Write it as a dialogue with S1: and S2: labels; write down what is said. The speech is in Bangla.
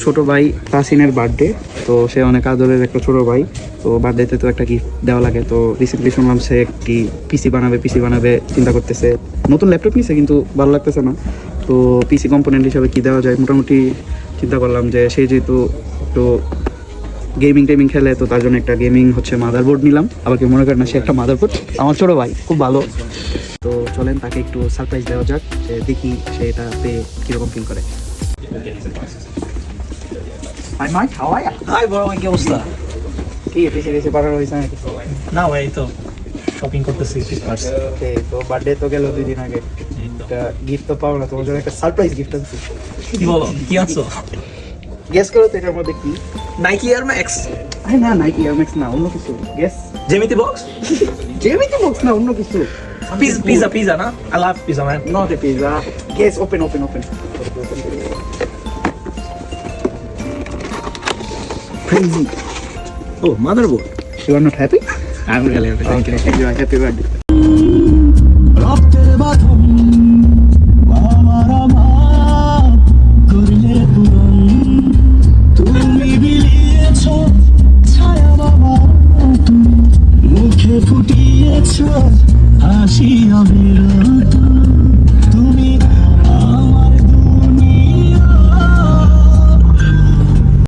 S1: ছোট ভাই তাসিনের বার্থডে, তো সে অনেক আদরের একটা ছোট ভাই, তো বার্থডেতে তো একটা গিফট দেওয়া লাগে। তো রিসেন্টলি শুনলাম সে একটি পিসি বানাবে চিন্তা করতেছে। নতুন ল্যাপটপ নিছে কিন্তু ভালো লাগতেছে না, তো পিসি কম্পোনেন্ট হিসাবে কী দেওয়া যায় মোটামুটি চিন্তা করলাম যে সে যেহেতু একটু গেমিং খেলে, তো তার জন্য একটা গেমিং হচ্ছে মাদারবোর্ড নিলাম। আবার কেউ মনে করেন না সে একটা মাদারবোর্ড, আমার ছোটো ভাই খুব ভালো। তো চলেন তাকে একটু সারপ্রাইজ দেওয়া যাক, যে দেখি সে এটা পেয়ে কীরকম ফিল করে। Hi Mike, how are you?
S2: Hi বড় ভাই, কি অবস্থা?
S1: কি পিসি পাঠানো হয়েছে নাকি?
S2: না ভাই, এই তো শপিং করতেছি ক্রিসমাস।
S1: তো বার্থডে তো গেল 2 দিন আগে, একটা গিফট তো পাও না, তোমার জন্য একটা সারপ্রাইজ গিফট আনছি।
S2: কি বলো, কি আনছো?
S1: গেস করো তো এটার মধ্যে কি?
S2: Nike air max?
S1: আরে না, নাইকি এয়ার ম্যাক্স না, অন্য কিছু। গেস।
S2: জেমিতি বক্স?
S1: জেমিতি বক্স না, অন্য কিছু।
S2: পিজা না? I love pizza man.
S1: Not a pizza. Guess, open. Crazy.
S2: Oh, motherboard.
S1: You are not happy?
S2: I'm really happy. Thank you.
S1: Enjoy. Happy birthday.
S3: রক্তের বাঁধন আমার আমার করলে পূরণ, তুমি বিলিয়েছ ছায়া বাবা, তুমি মুখে ফুটিয়েছ হাসি অবিরল।